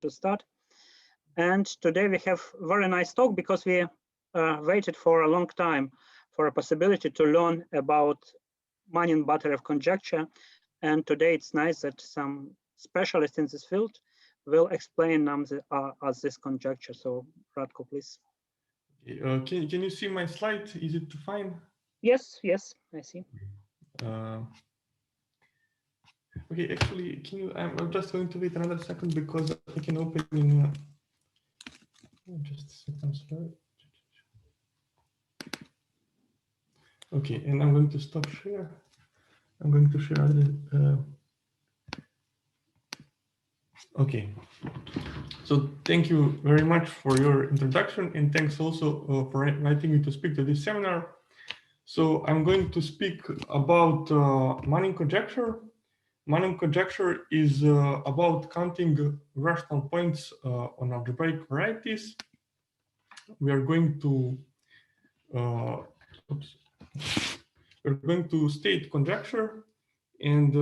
to start. And today we have very nice talk because we waited for a long time for a possibility to learn about Manin-Batyrev conjecture. And today it's nice that some specialists in this field will explain us this conjecture. So Ratko, please. Can you see my slide? Is it fine? Yes, I see. Okay, actually, can you? I'm just going to wait another second because I can open in just a second. Sorry. Okay, and I'm going to stop share. I'm going to share the. Okay. So thank you very much for your introduction, and thanks also for inviting me to speak to this seminar. So I'm going to speak about Manin conjecture. Manin conjecture is about counting rational points on algebraic varieties. We are going to state conjecture, and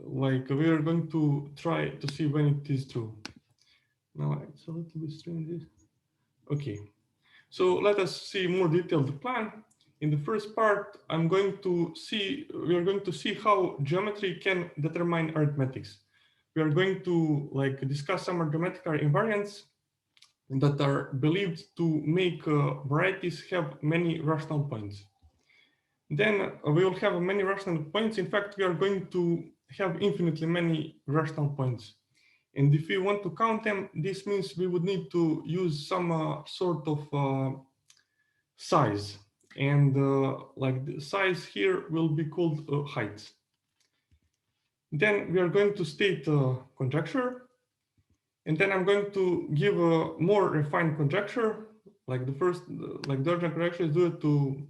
we are going to try to see when it is true. Now it's a little bit strange. Okay, so let us see more detailed plan. In the first part, we are going to see how geometry can determine arithmetics. We are going to discuss some arithmetical invariants that are believed to make varieties have many rational points. Then we will have many rational points. In fact, we are going to have infinitely many rational points. And if we want to count them, this means we would need to use some sort of size. And the size here will be called height. Then we are going to state conjecture. And then I'm going to give a more refined conjecture. Like the first, the original conjecture is due to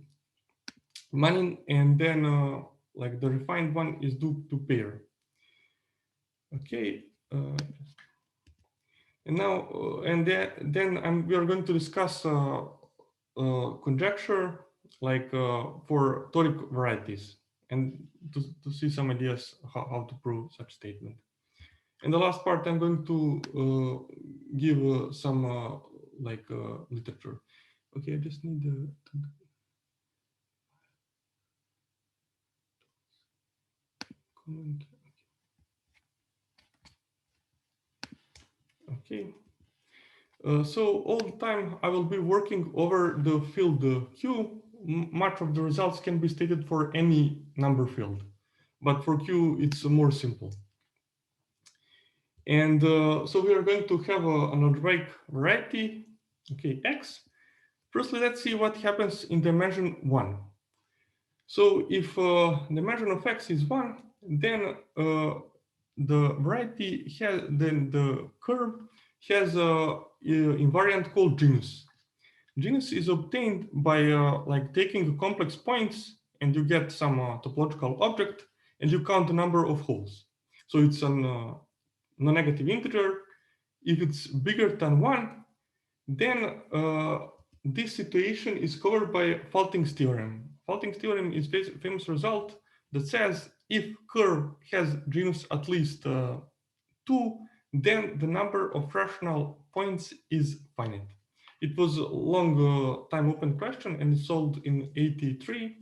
Manin, and then the refined one is due to Peyre. Okay. And now, we are going to discuss conjecture for toric varieties, and to see some ideas how to prove such statement. In the last part, I'm going to give some literature. Okay, I just need to. Comment. Okay. So all the time I will be working over the field Q. Much of the results can be stated for any number field, but for Q it's more simple. And so we are going to have an algebraic variety, okay, X. Firstly, let's see what happens in dimension 1. So if dimension of X is 1, then the variety has, then the curve has a invariant called genus. Genus is obtained by taking complex points, and you get some topological object, and you count the number of holes. So it's a non-negative integer. If it's bigger than 1, then this situation is covered by Falting's theorem. Falting's theorem is a famous result that says if curve has genus at least 2, then the number of rational points is finite. It was a long time open question, and it's solved in 83.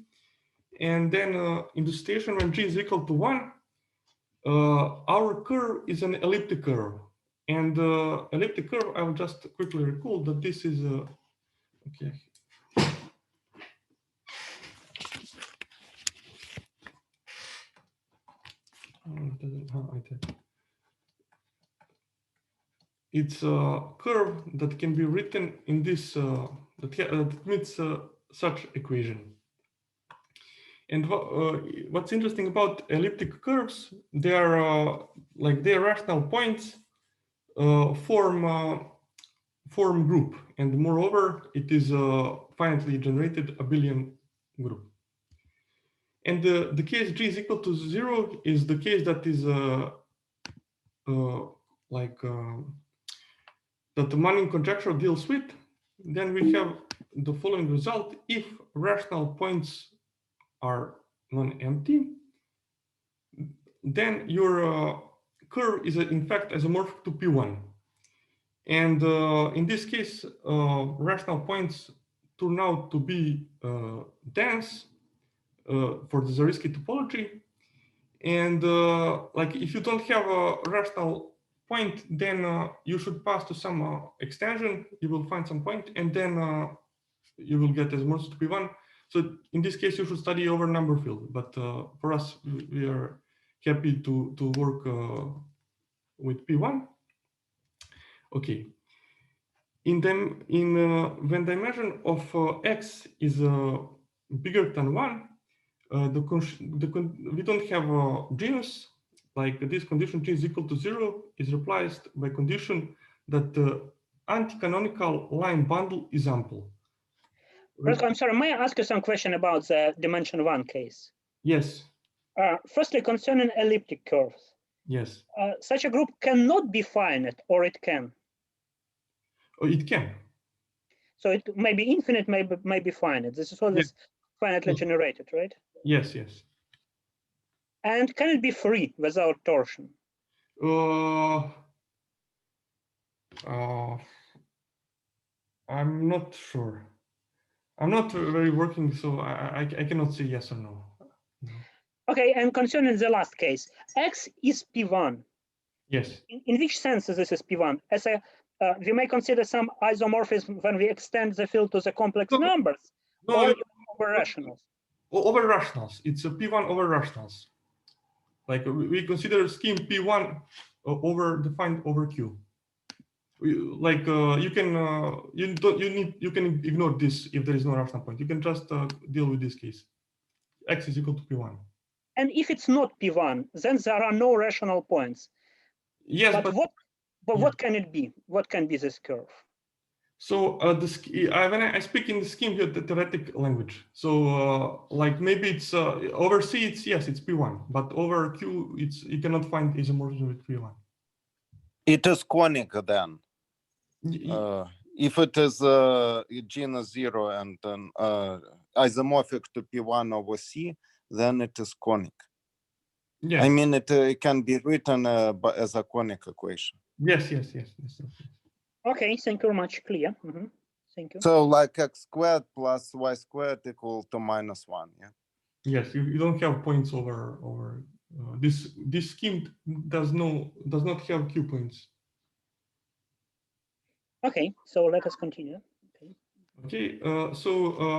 And then in the situation when g is equal to 1, our curve is an elliptic curve. And elliptic curve, I will just quickly recall that this is okay. It's a curve that can be written in this that meets such equation. And what's interesting about elliptic curves, they are their rational points form group, and moreover, it is a finitely generated abelian group. And the case g is equal to 0 is the case that is that the Manin conjecture deals with. Then we have the following result: if rational points are non-empty, then your curve is in fact isomorphic to P1. And in this case, rational points turn out to be dense for the Zariski topology. And like if you don't have a rational point, then you should pass to some extension. You will find some point, and then you will get isomorphic to P1. So in this case, you should study over number field. But for us, we are happy to work with P1. Okay. When dimension of x is bigger than 1, we don't have a genus. Like this condition g is equal to 0 is replaced by condition that the anti-canonical line bundle is ample. Ratko, I'm sorry, may I ask you some question about the dimension 1 case? Yes. Firstly, concerning elliptic curves. Yes. Such a group cannot be finite, or it can? Oh, it can. So it may be infinite, may be finite. This is always finitely generated, right? Yes, yes. And can it be free without torsion? I'm not sure. I'm not very working, so I cannot say yes or no. Okay, and concerning the last case, x is P1. Yes. In which sense this is P1? As a we may consider some isomorphism when we extend the field to the complex numbers, or over rationals. Over rationals. It's a P1 over rationals. Like we consider scheme P1 over defined over Q. Like you can ignore this if there is no rational point. You can just deal with this case. X is equal to P1. And if it's not P1, then there are no rational points. Yes, but what can it be? What can be this curve? So when I speak in the scheme here, the theoretic language. So like maybe it's over C, it's P1, but over Q, you cannot find isomorphism with P1. It is conic then. If it is genus 0 and then isomorphic to P1 over C, then it is conic. Yes. I mean, it can be written as a conic equation. Yes. Okay, thank you very much. Clear. Thank you. So like x squared plus y squared equal to -1. Yeah. Yes, you don't have points over this scheme does not have Q points. Okay, so let us continue. Okay, so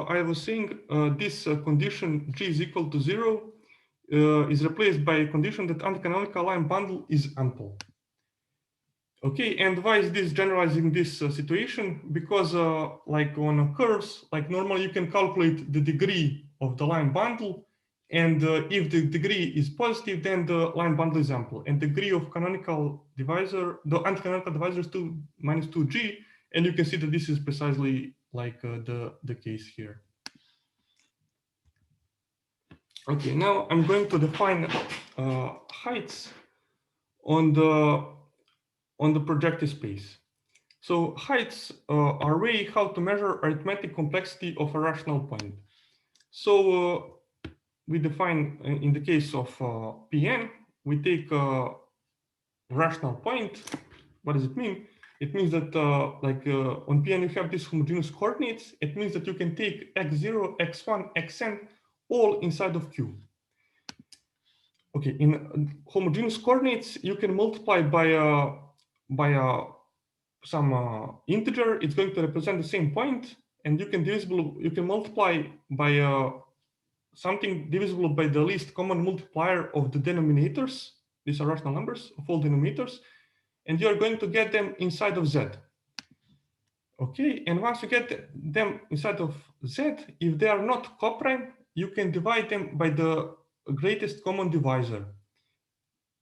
I was saying this condition g is equal to 0 is replaced by a condition that anti-canonical line bundle is ample. Okay, and why is this generalizing this situation? Because like on curves, like normally you can calculate the degree of the line bundle, and if the degree is positive, then the line bundle is ample. And the degree of canonical divisor, the anti-canonical divisor is minus 2g, and you can see that this is precisely like the case here. Okay, now I'm going to define heights on the projective space. So heights are a way how to measure arithmetic complexity of a rational point. So we define, in the case of Pn, we take a rational point. What does it mean? It means that on Pn you have these homogeneous coordinates. It means that you can take x0, x1, xn all inside of Q. Okay, in homogeneous coordinates, you can multiply by some integer. It's going to represent the same point, and you can multiply by something divisible by the least common multiplier of the denominators. These are rational numbers of all denominators, and you are going to get them inside of Z. Okay, and once you get them inside of Z, if they are not coprime, you can divide them by the greatest common divisor.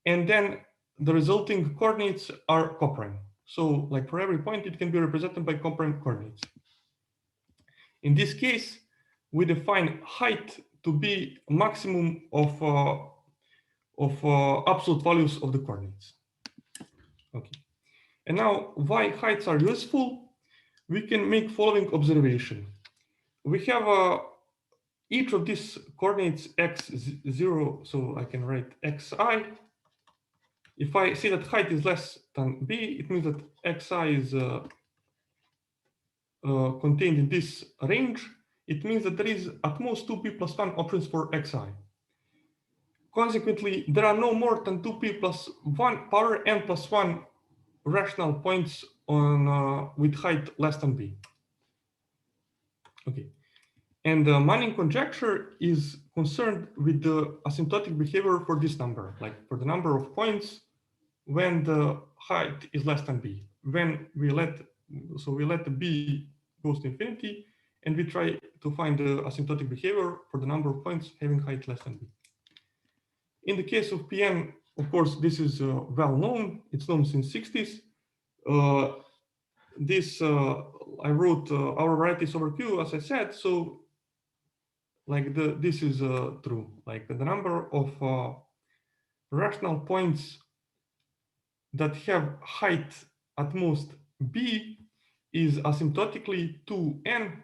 And then the resulting coordinates are coprime. So like for every point, it can be represented by coprime coordinates. In this case, we define height to be maximum of absolute values of the coordinates. Okay. And now why heights are useful? We can make following observation. We have each of these coordinates x0, so I can write xi. if I see that height is less than b, it means that xi is contained in this range. It means that there is at most 2p plus 1 options for xi. Consequently, there are no more than 2p plus 1 power n plus 1 rational points on with height less than b. Okay. And the Manin conjecture is concerned with the asymptotic behavior for this number, like for the number of points when the height is less than b. When we let the b goes to infinity, and we try to find the asymptotic behavior for the number of points having height less than b. In the case of Pn, of course, this is well known. It's known since 60s. I wrote our varieties over Q, as I said. So, like this is true. Like the number of rational points that have height at most b is asymptotically 2n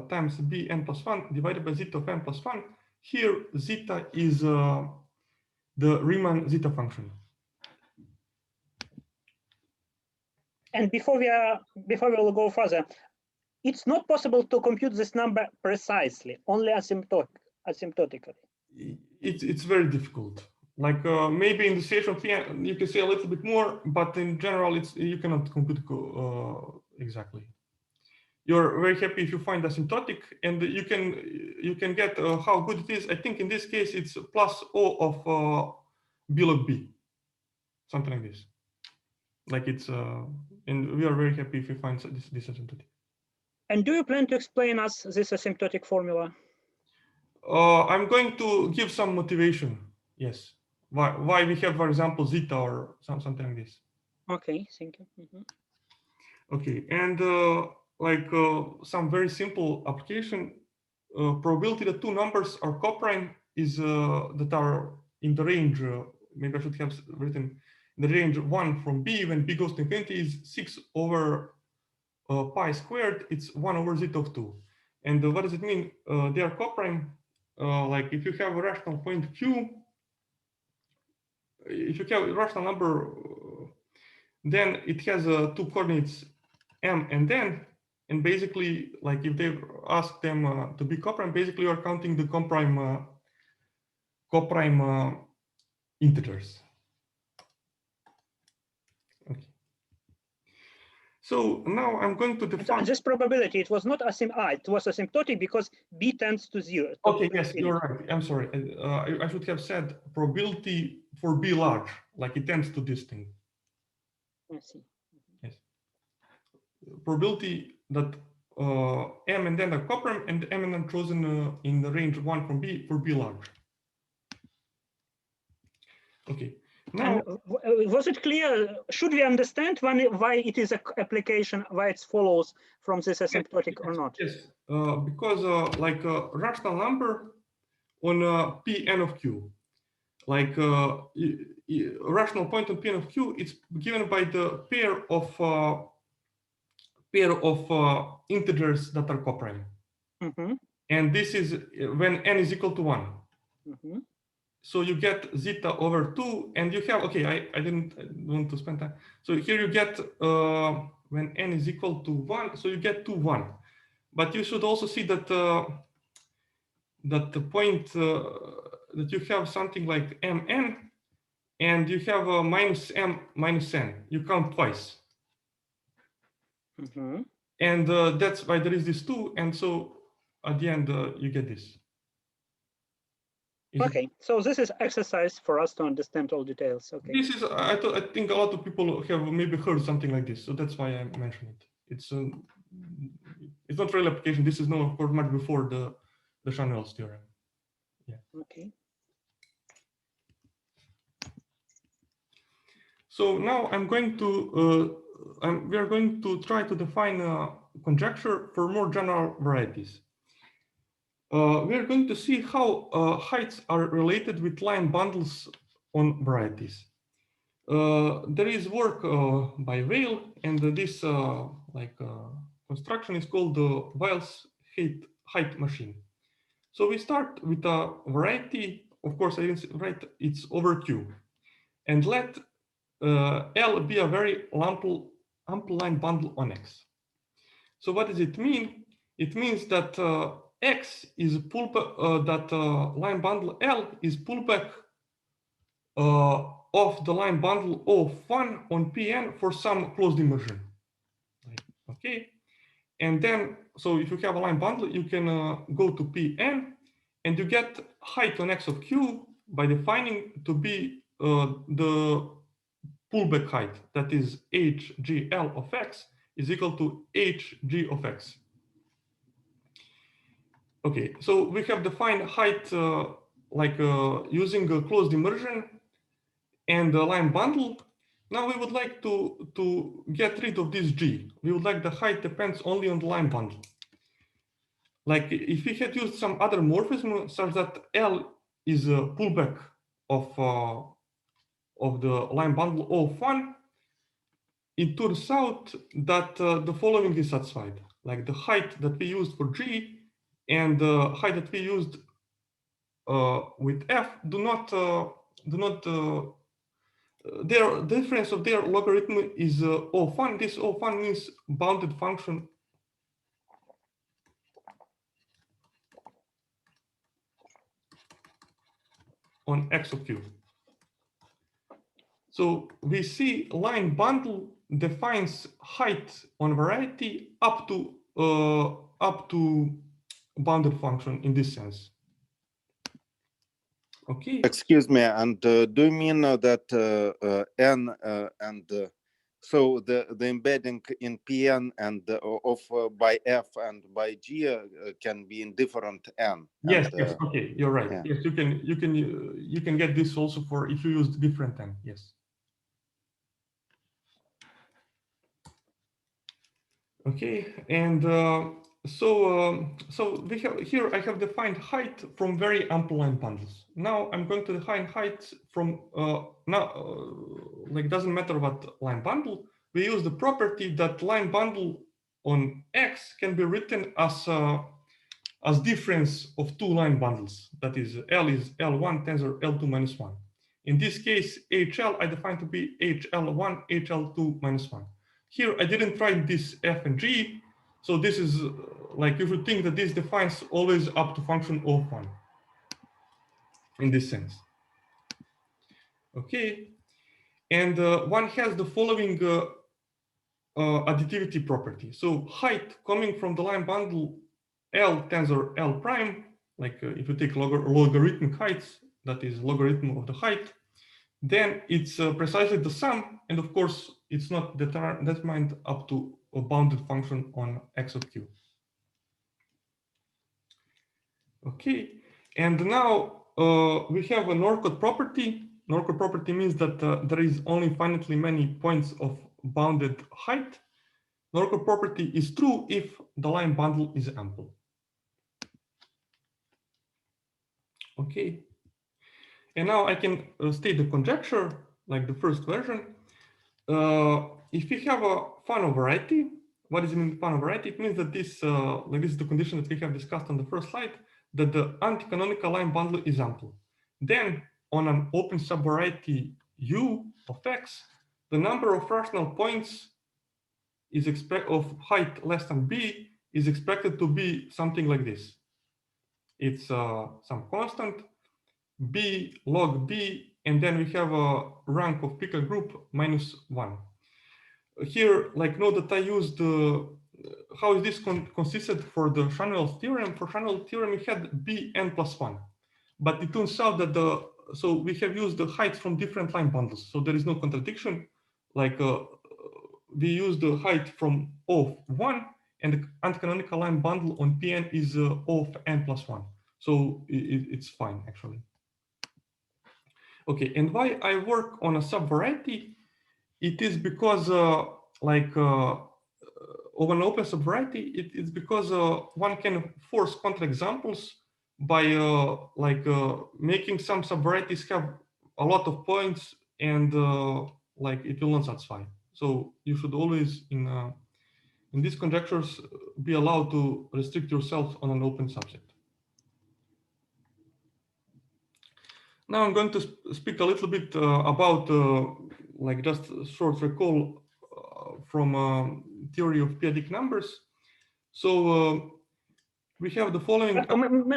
times bn plus 1 divided by zeta of n plus 1. Here, zeta is the Riemann zeta function. And before we will go further, it's not possible to compute this number precisely, only asymptotically. It's very difficult. Like maybe in the situation of Pn, you can say a little bit more, but in general, you cannot compute exactly. You're very happy if you find asymptotic, and you can get how good it is. I think in this case it's plus O of B log B, something like this. Like it's and we are very happy if we find this asymptotic. And do you plan to explain us this asymptotic formula? I'm going to give some motivation. Yes, why we have, for example, zeta or something like this. Okay, thank you. Okay, and some very simple application, probability that two numbers are coprime is that are in the range. Maybe I should have written the range 1 from b when b goes to infinity is 6 over pi squared. It's 1 over zeta of 2. And what does it mean? They are coprime. Like if you have a rational point q, if you have a rational number, then it has two coordinates m and n. And basically, like if they ask them to be coprime, basically you are counting the coprime integers. Okay. So now I'm going to define this probability. It was not it was asymptotic because b tends to 0. Okay, yes, you're right. I'm sorry. I should have said probability for b large, like it tends to this thing. I see. Yes. Probability that m and n are coprime, and m and n chosen in the range 1 from b for b large. Okay. Now, was it clear? Should we understand why it is an application, why it follows from this asymptotic or not? Yes, because like a rational number on Pn of q, like a rational point on Pn of q, it's given by the pair of integers that are coprime. And this is when n is equal to 1. So you get zeta over 2, and you have, okay, I didn't want to spend time. So here you get when n is equal to 1, so you get 2, 1. But you should also see that that the point that you have something like mn, and you have minus m minus n. You count twice. And that's why there is this 2, and so at the end you get this. Okay, so this is exercise for us to understand all details. Okay. This is, I think a lot of people have maybe heard something like this, so that's why I mentioned it. It's not real application. This is known, of course, much before the Chanel's theorem. Yeah. Okay. So now I'm going to we are going to try to define a conjecture for more general varieties. We are going to see how heights are related with line bundles on varieties. There is work by Weil, and this construction is called the Weil's height machine. So we start with a variety. Of course, I didn't write it's over Q. and let L be a very ample line bundle on X. So what does it mean? It means that X is line bundle L is pullback of the line bundle of 1 on Pn for some closed immersion. Okay, and then so if you have a line bundle, you can go to Pn, and you get height on X of Q by defining to be the pullback height, that is HGL of X is equal to HG of X. Okay, so we have defined height using a closed immersion and the line bundle. Now we would like to get rid of this G. We would like the height depends only on the line bundle. Like if we had used some other morphism such that L is a pullback of the line bundle of 1, it turns out that the following is satisfied. Like the height that we used for G and the height that we used with F their difference of their logarithm is O1. This O1 means bounded function on X of Q. So we see line bundle defines height on variety up to bounded function in this sense. Okay. Excuse me, and do you mean that n and so the embedding in Pn and by F and by G can be in different n? Yes, and, yes, okay, you're right. Yeah. Yes, you can get this also for if you use different n. Yes. Okay, and so we have here I have defined height from very ample line bundles. Now I'm going to define height from like doesn't matter what line bundle. We use the property that line bundle on X can be written as difference of two line bundles. That is L1 tensor L2 minus 1. In this case, HL I define to be HL1 HL2 minus 1. Here, I didn't write this F and G. So this is like, you should think that this defines always up to function of 1 in this sense. Okay. And one has the following additivity property. So height coming from the line bundle L tensor L prime, like if you take logarithmic heights, that is logarithm of the height, then it's precisely the sum, and of course it's not determined up to a bounded function on X of Q. Okay, and now we have a Norcod property. Norcod property means that there is only finitely many points of bounded height. Norcod property is true if the line bundle is ample. Okay, and now I can state the conjecture, like the first version. If we have a Fano variety, what does it mean Fano variety? It means that this, like this is the condition that we have discussed on the first slide, that the anti-canonical line bundle is ample. Then on an open subvariety U of X, the number of rational points is of height less than B is expected to be something like this. It's some constant B log B, and then we have a rank of pick a group minus 1. Here, like note that I used how is this consisted for the Chanel's theorem. For Chanel's theorem, we had Bn plus 1, but it turns out that so we have used the heights from different line bundles, so there is no contradiction. Like we use the height from O of 1, and the anticanonical line bundle on Pn is O of n plus 1, so it's fine actually. Okay, and why I work on a subvariety? It is because of an open subvariety, it's because one can force counterexamples by making some subvarieties have a lot of points and like it will not satisfy. So you should always in these conjectures be allowed to restrict yourself on an open subset. Now I'm going to speak a little bit about like just a short recall from theory of p-adic numbers. So we have the following.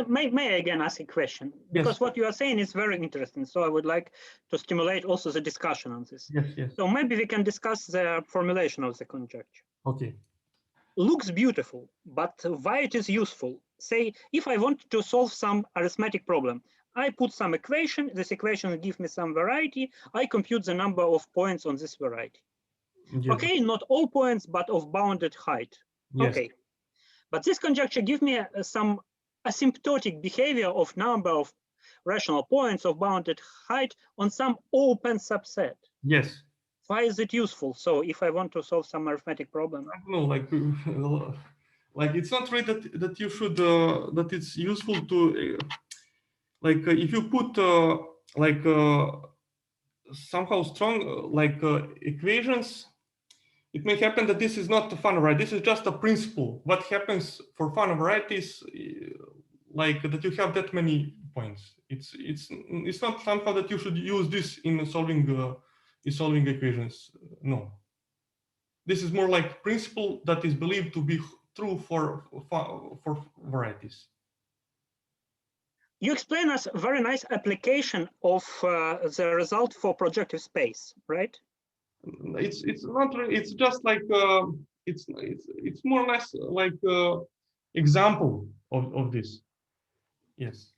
May I again ask a question? Because yes. What you are saying is very interesting. So I would like to stimulate also the discussion on this. Yes, yes. So maybe we can discuss the formulation of the conjecture. Okay. Looks beautiful, but why it is useful? Say, if I want to solve some arithmetic problem, I put some equation, this equation gives me some variety, I compute the number of points on this variety. Yes. Okay, not all points, but of bounded height. Yes. Okay, but this conjecture gives me some asymptotic behavior of number of rational points of bounded height on some open subset. Yes. Why is it useful? So if I want to solve some arithmetic problem, I don't know, like it's not right that you should that it's useful to if you put somehow strong equations, it may happen that this is not the fun variety. This is just a principle. What happens for fun varieties, like that you have that many points. It's not somehow that you should use this in solving equations. No. This is more like principle that is believed to be true for varieties. You explain us a very nice application of the result for projective space, right? It's not really, it's just like it's more or less like example of this. Yes.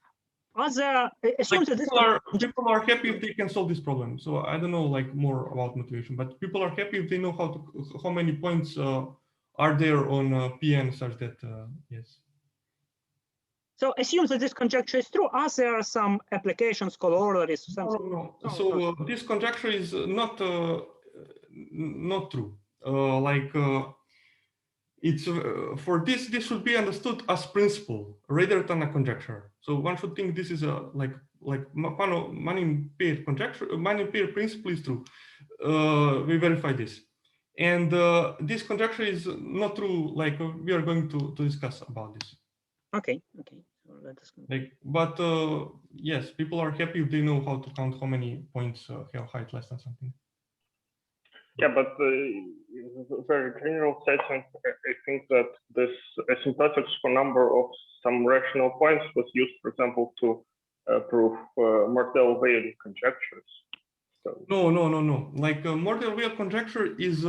People are happy if they can solve this problem. So I don't know like more about motivation, but people are happy if they know how many points are there on Pn such that yes. So assume that this conjecture is true. Are there some applications, corollaries, something? No. So this conjecture is not true. It's for this should be understood as principle rather than a conjecture. So one should think this is a like Manin-Batyrev conjecture. Manin-Batyrev principle is true. We verify this, and this conjecture is not true. Like we are going to discuss about this. Okay. Okay. So let us but yes, people are happy if they know how to count how many points have height less than something. Yeah, but in very general setting, I think that this asymptotics for number of some rational points was used, for example, to prove Mordell-Weil conjectures. So. No. Like Mordell-Weil conjecture is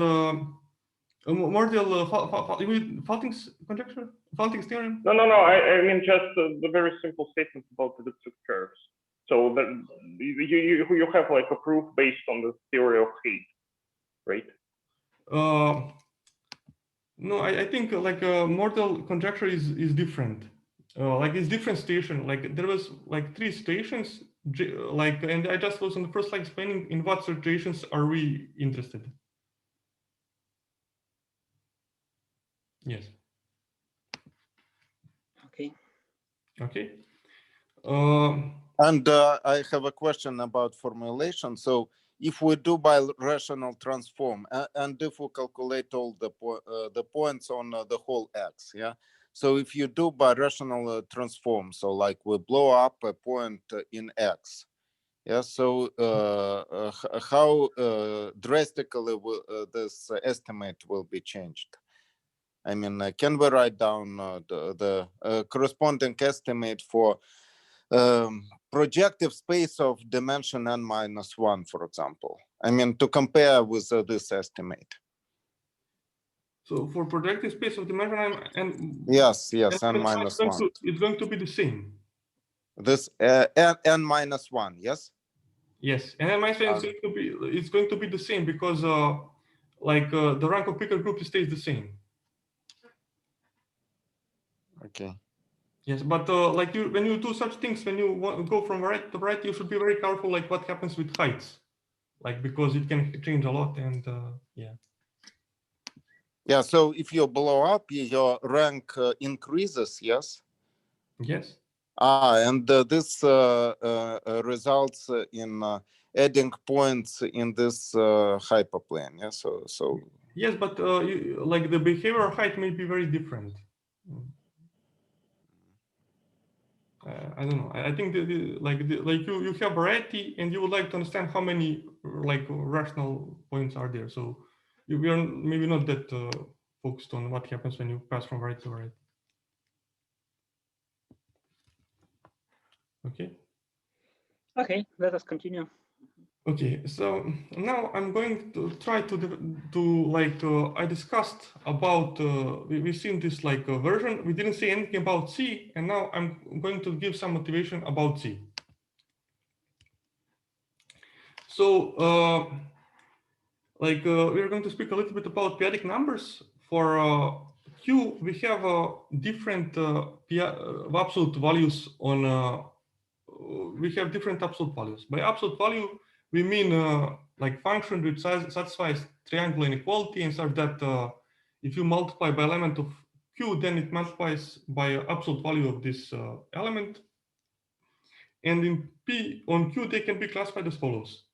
Falting's conjecture, Falting's theorem. No. I mean just the very simple statement about the elliptic curves. So that you have like a proof based on the theory of Heisht. Right? No, I think like Mordell conjecture is different. Like it's different station. Like there was like 3 stations. Like, and I just was on the first slide explaining in what situations are we interested. Yes. Okay. Okay. And I have a question about formulation. So if we do by rational transform and if we calculate all the points on the whole X, yeah. So if you do by rational transform, so like we blow up a point in X, yeah. So how drastically will this estimate will be changed? I mean, can we write down the corresponding estimate for projective space of dimension n-1, for example? I mean, to compare with this estimate. So for projective space of dimension n, yes, n-1. It's going to be the same. This n-1, yes? Yes, and n-1 is going to be the same because the rank of picker group stays the same. Okay. Yes, but when you do such things, when you go from variety to variety, you should be very careful, like what happens with heights, like because it can change a lot, and yeah. Yeah. So if you blow up, your rank increases. Yes. Yes. And this results in adding points in this hyperplane. Yeah. So. Yes, but like the behavior height may be very different. I don't know. I think like you have variety, and you would like to understand how many like rational points are there. So we are maybe not that focused on what happens when you pass from variety to variety. Okay. Okay, let us continue. Okay, so now I'm going to try to I discussed about we've seen this like version. We didn't say anything about C, and now I'm going to give some motivation about C. So we're going to speak a little bit about periodic numbers. For Q, we have different absolute values on. We have different absolute values. By absolute value, we mean like function which satisfies triangle inequality, and such that if you multiply by element of Q, then it multiplies by absolute value of this element. And in P on Q, they can be classified as follows.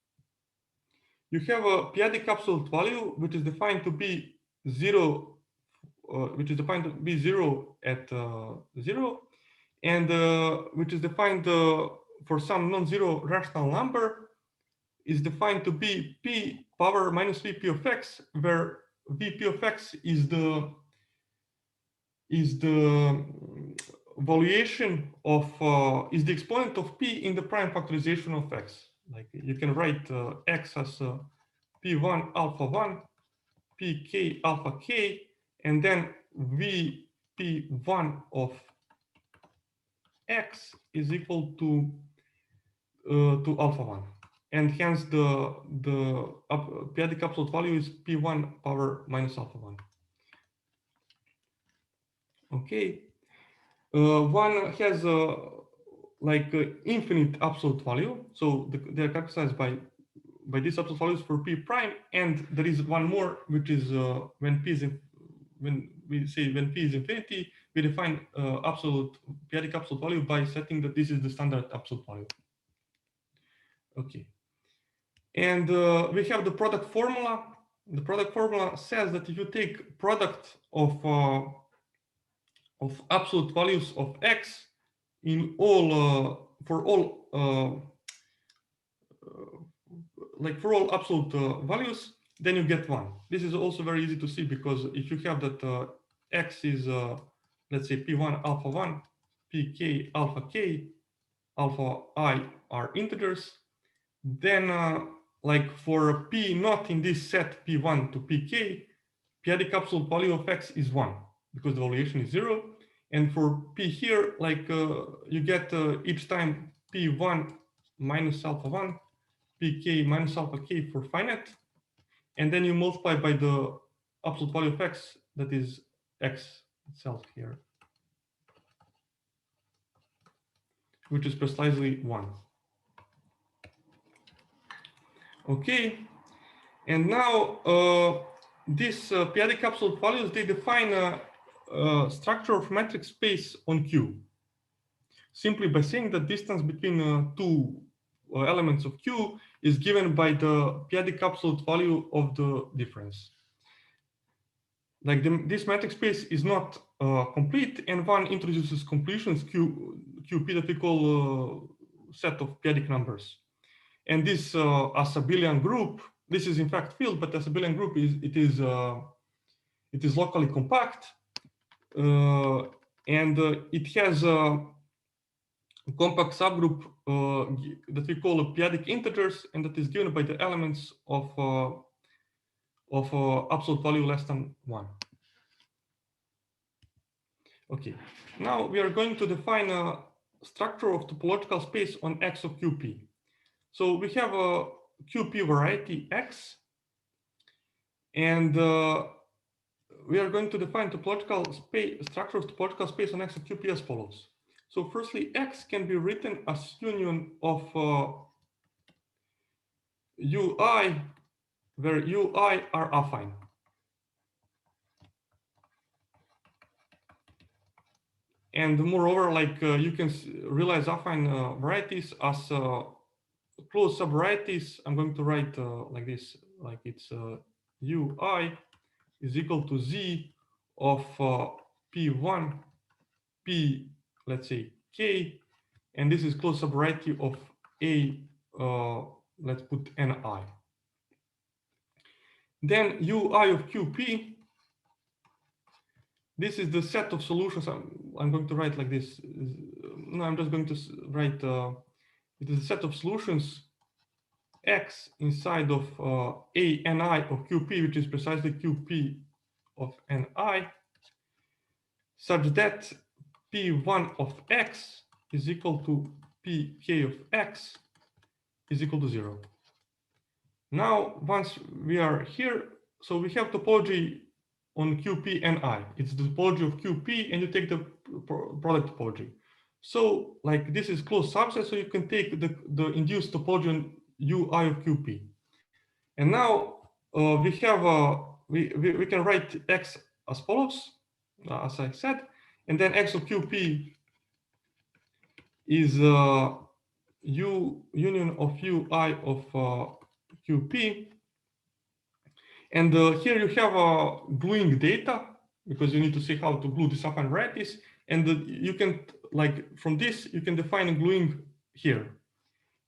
You have a periodic absolute value, which is defined to be zero, at 0, and which is defined for some non-zero rational number, is defined to be p power minus vp of x, where vp of x is the valuation of is the exponent of p in the prime factorization of x. Like you can write x as p1 alpha 1, pk alpha k, and then vp1 of x is equal to alpha 1, and hence the periodic absolute value is p1 power minus alpha 1. Okay, one has infinite absolute value, so they are characterized by these absolute values for p prime, and there is one more, which is when p is when p is infinity, we define periodic absolute value by setting that this is the standard absolute value. Okay, and we have the product formula. The product formula says that if you take product of absolute values of x in all for all for all absolute values, then you get 1. This is also very easy to see, because if you have that x is let's say p1 alpha 1, pk alpha k, alpha I are integers, then like for p not in this set p1 to pk, periodic absolute value of x is 1, because the valuation is 0. And for p here, like you get each time p1 minus alpha 1, pk minus alpha k for finite, and then you multiply by the absolute value of x, that is x itself here, which is precisely 1. Okay, and now these periodic absolute values, they define a structure of metric space on Q, simply by saying that distance between two elements of Q is given by the periodic absolute value of the difference. Like this metric space is not complete, and one introduces completions QP that we call set of periodic numbers. And this as abelian group, this is in fact filled, but as abelian group it is locally compact, and it has a compact subgroup that we call periodic integers, and that is given by the elements of absolute value less than 1. Okay, now we are going to define a structure of topological space on X of QP. So we have a QP variety X, and we are going to define topological space, structure of topological space on X of QP as follows. So firstly, X can be written as union of UI, where UI are affine. And moreover, like you can realize affine varieties as closed subvarieties. I'm going to write like this, like it's UI is equal to Z of P1, P, let's say K, and this is closed subvariety of A, let's put Ni. Then Ui of Qp, this is the set of solutions. I'm going to write like this. No, I'm just going to write, it is a set of solutions X inside of A Ni of Qp, which is precisely Qp of Ni, such that P1 of X is equal to Pk of X is equal to 0. Now, once we are here, so we have topology on Qp Ni. It's the topology of Qp, and you take the product topology. So, like this is closed subset, so you can take the induced topology on Ui of Qp. And now we have we can write X as follows, as I said, and then X of Qp is U union of Ui of Qp. And here you have gluing data, because you need to see how to glue these affine varieties. And you can, like, from this, you can define gluing here.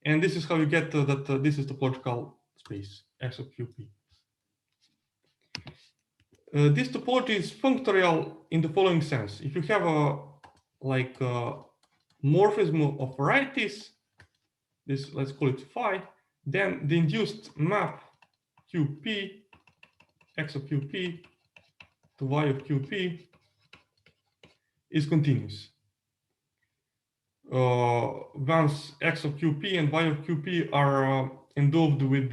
And this is how you get that this is the topological space, X of Qp. This topology is functorial in the following sense. If you have a, like, morphism of varieties, this, let's call it phi, then the induced map Qp, X of Qp to Y of Qp is continuous. Once X of Qp and Y of Qp are endowed with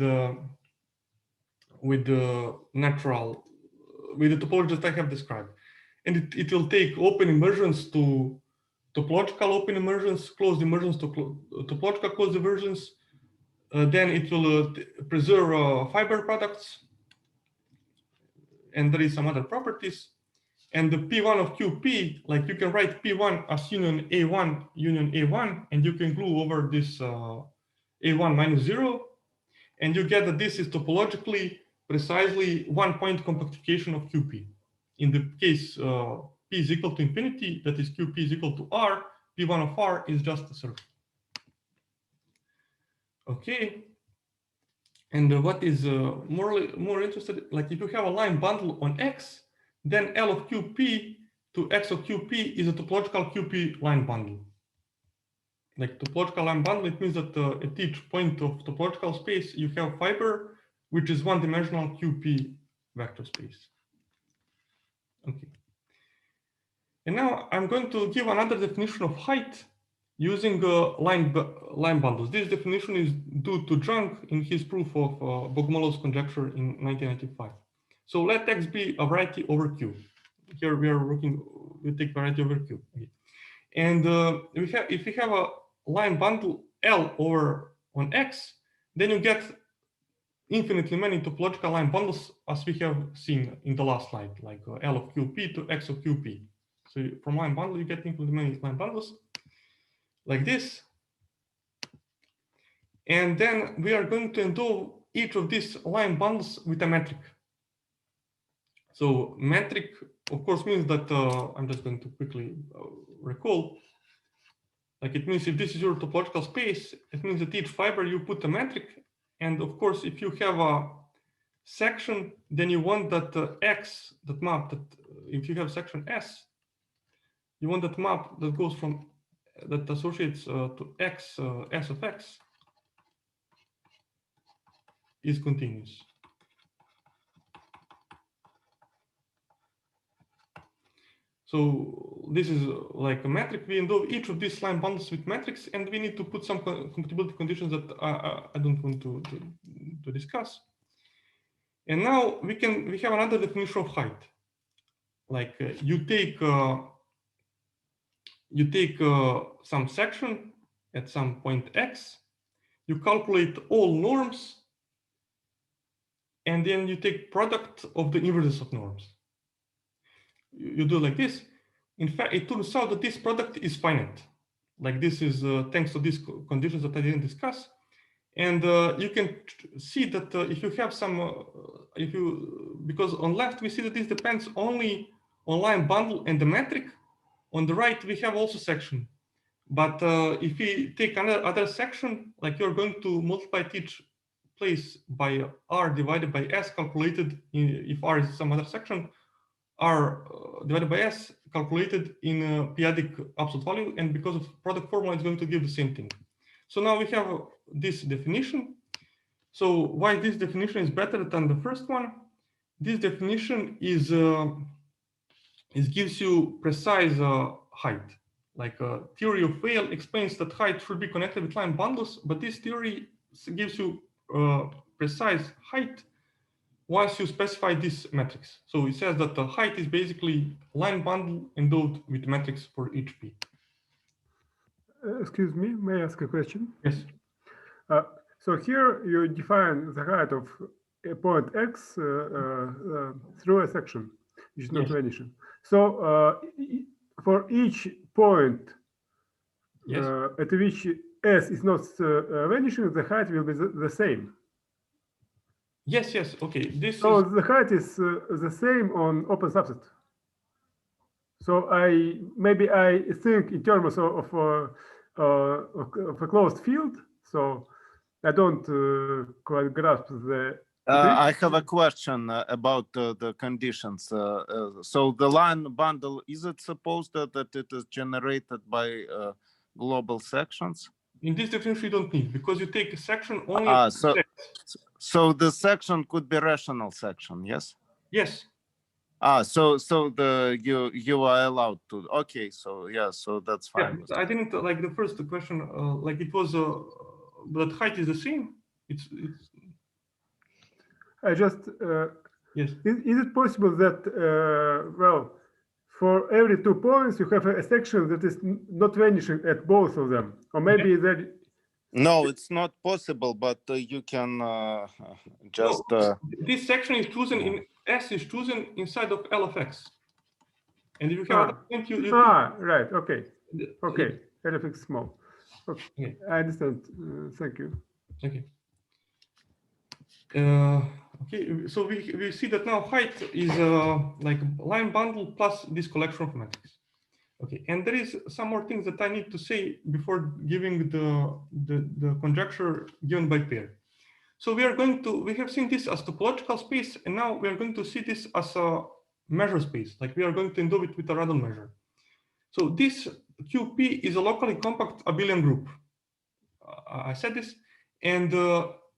the natural, with the topology that I have described. And it will take open immersions to topological open immersions, closed immersions to topological closed immersions. Then it will preserve fiber products. And there is some other properties. And the P1 of Qp, like you can write P1 as union A1, and you can glue over this A1 minus 0. And you get that this is topologically precisely 1-point compactification of Qp. In the case P is equal to infinity, that is Qp is equal to R, P1 of R is just a circle. Okay. And what is more interested, like if you have a line bundle on X, then L of Qp to X of Qp is a topological Qp line bundle. Like topological line bundle, it means that at each point of topological space, you have fiber, which is one-dimensional Qp vector space. Okay. And now I'm going to give another definition of height using line bundles. This definition is due to Jung in his proof of Bogomolow's conjecture in 1995. So let X be a variety over Q. Here we are working, we take variety over Q. Okay. And if we have a line bundle L over on X, then you get infinitely many topological line bundles, as we have seen in the last slide, like L of Qp to X of Qp. So from line bundle, you get infinitely many line bundles like this. And then we are going to endow each of these line bundles with a metric. So metric, of course, means that I'm just going to quickly recall. Like it means if this is your topological space, it means that each fiber you put a metric. And of course, if you have a section, then you want that X, that map, that if you have section S, you want that map that goes from, that associates to X, S of X is continuous. So this is like a metric. We endow each of these line bundles with metrics, and we need to put some compatibility conditions that I don't want to discuss. And now we have another definition of height. Like you take some section at some point X, you calculate all norms, and then you take product of the inverses of norms. You do like this. In fact, it turns out that this product is finite. Like this is thanks to these conditions that I didn't discuss. And you can see that if you have some, because on left we see that this depends only on line bundle and the metric. On the right we have also section. But if we take another section, like you're going to multiply each place by r divided by s calculated if r is some other section, r divided by s calculated in a periodic absolute value, and because of product formula, it's going to give the same thing. So now we have this definition. So why this definition is better than the first one? This definition is it gives you precise height. Like theory of Weil explains that height should be connected with line bundles, but this theory gives you precise height once you specify this matrix. So it says that the height is basically line bundle endowed with matrix for each p. Excuse me, may I ask a question? Yes. So here you define the height of a point x through a section, which is not vanishing. So for each point at which s is not vanishing, the height will be the same. Yes, yes, okay. So the height is the same on open subset. So maybe I think in terms of a closed field. So I don't quite grasp the. I have a question about the conditions. So the line bundle, is it supposed that it is generated by global sections? In this definition, you don't need, because you take a section only. So the section could be rational section, yes? Yes. So you are allowed to. Okay, so yeah, so that's fine. Yeah, I didn't like the first question. Like it was, but height is the same. It's. I just. Yes. Is it possible that well, for every 2 points you have a section that is not vanishing at both of them, or maybe that? No, it's not possible, but you can just. No, this section is chosen in S is chosen inside of L of X, and if you have a point, right, okay, okay, L of X small. Okay, I understand. Thank you. Okay. Okay, so we see that now height is like line bundle plus this collection of matrices. Okay, and there is some more things that I need to say before giving the conjecture given by Peyre. So we have seen this as topological space, and now we are going to see this as a measure space, like we are going to endow it with a random measure. So this QP is a locally compact abelian group. I said this, and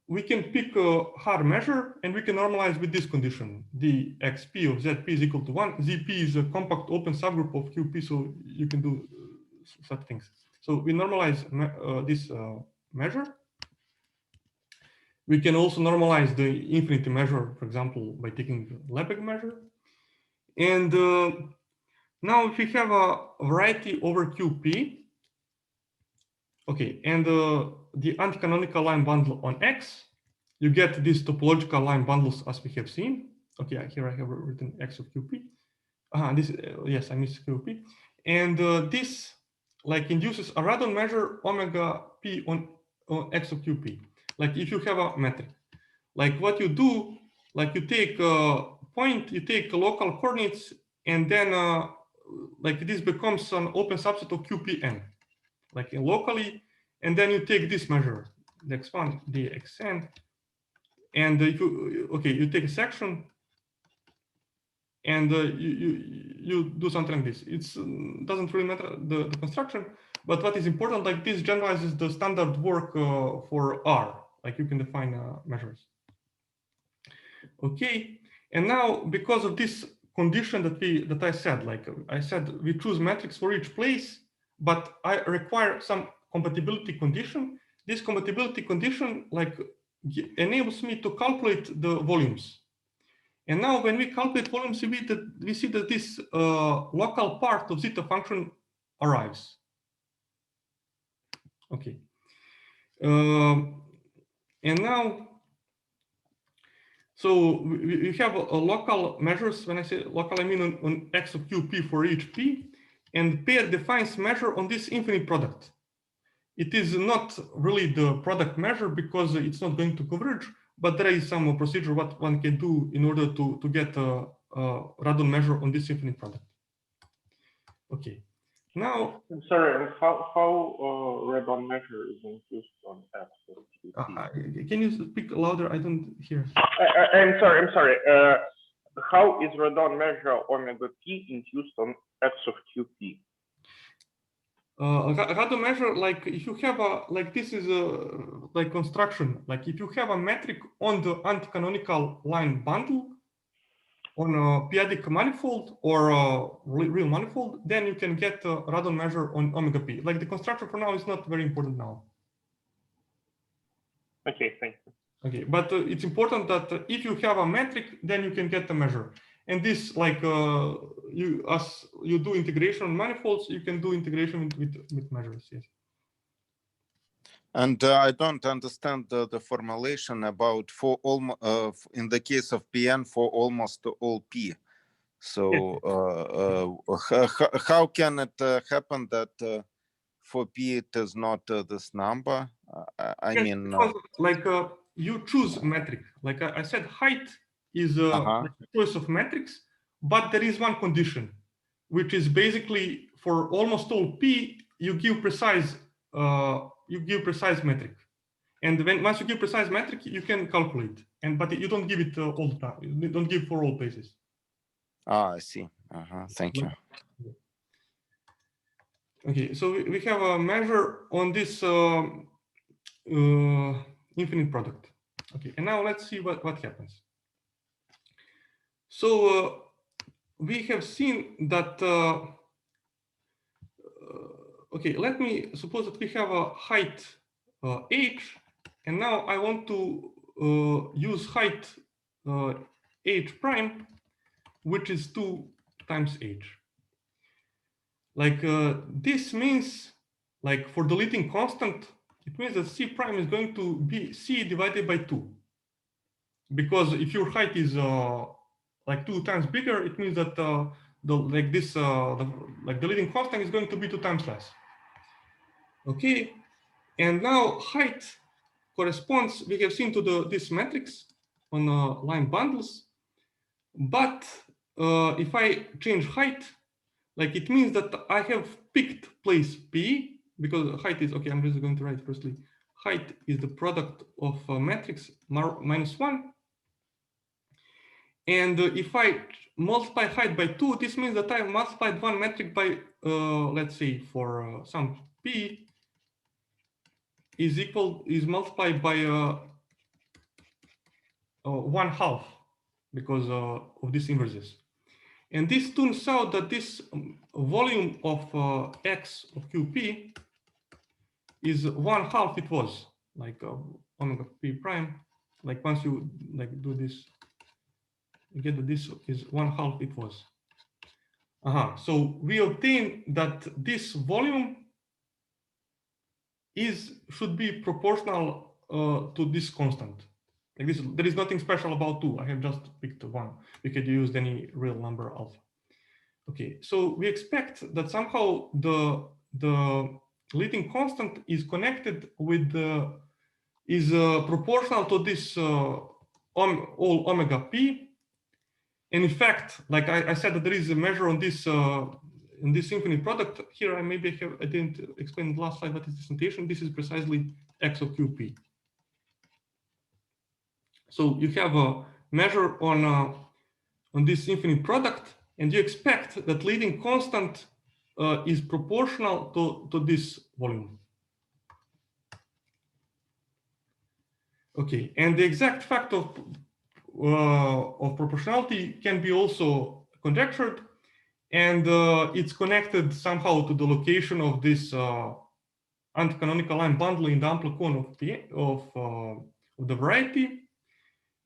we can pick a hard measure, and we can normalize with this condition. The xp of zp is equal to 1. Zp is a compact open subgroup of qp, so you can do such things. So we normalize this measure. We can also normalize the infinity measure, for example, by taking the Lebesgue measure. And now if we have a variety over qp, okay, and the anti-canonical line bundle on X, you get these topological line bundles as we have seen. Okay, here I have written X of QP. Yes, I missed QP. And this like induces a random measure omega p on X of QP. Like if you have a metric, like what you do, like you take a point, you take local coordinates, and then like this becomes an open subset of QPN, like locally. And then you take this measure, the x1, the xn, and if you take a section, and you do something like this. It doesn't really matter the construction, but what is important, like this generalizes the standard work for R, like you can define measures. Okay, and now because of this condition that I said, like I said, we choose matrix for each place, but I require some compatibility condition. This compatibility condition like enables me to calculate the volumes. And now when we calculate volumes, we see that this local part of zeta function arrives. Okay. And now, so we have a local measures. When I say local, I mean on X of QP for each P, and Peyre defines measure on this infinite product. It is not really the product measure because it's not going to converge, but there is some procedure what one can do in order to get a random measure on this infinite product. Okay, Now, I'm sorry, and how read-on measure is used on apps of QP? can you speak louder? I don't hear. I'm sorry. How is read-on measure omega p induced on x of QP? How to measure, like if you have a, like this is a like construction, like if you have a metric on the anti-canonical line bundle on a periodic manifold or a real manifold, then you can get a radon measure on omega p. Like the construction for now is not very important now. Okay, thank you. Okay, but it's important that if you have a metric, then you can get the measure. And this, like as you do integration on manifolds, you can do integration with measures. Yes. And I don't understand the formulation about for all in the case of Pn for almost all p. So how can it happen that for p it is not this number? I mean, like you choose metric. Like I said, height is a choice of metrics, but there is one condition, which is basically for almost all p, you give precise metric. And once you give precise metric, you can calculate. But you don't give it all the time. You don't give for all places. I see. Thank you. Okay, so we have a measure on this infinite product. Okay, and now let's see what happens. So we have seen that. Okay, let me suppose that we have a height h, and now I want to use height h prime, which is 2 times h. Like this means, like for the leading constant, it means that c prime is going to be c divided by 2. Because if your height is like 2 times bigger, it means that the leading constant is going to be 2 times less. Okay, and now height corresponds, we have seen, to this matrix on line bundles. But if I change height, like it means that I have picked place P, because height is, okay, I'm just going to write firstly, height is the product of matrix -1. And if I multiply height by 2, this means that I multiplied one metric by, let's say, for some P is multiplied by 1/2 because of these inverses. And this turns out that this volume of x of QP is 1/2 it was, like omega p prime. Like once you like do this, you get that this is 1/2 it was. So we obtain that this volume should be proportional to this constant. Like this, there is nothing special about 2. I have just picked 1. We could use any real number alpha. Okay, so we expect that somehow the leading constant is connected with is proportional to this all omega p. And in fact, like I said, that there is a measure on this in this infinite product. Here, I didn't explain the last slide what is this notation. This is precisely x of qp. So you have a measure on this infinite product, and you expect that leading constant is proportional to this volume. Okay, and the exact fact of proportionality can be also conjectured, and it's connected somehow to the location of this anti-canonical line bundle in the amplicon of the variety.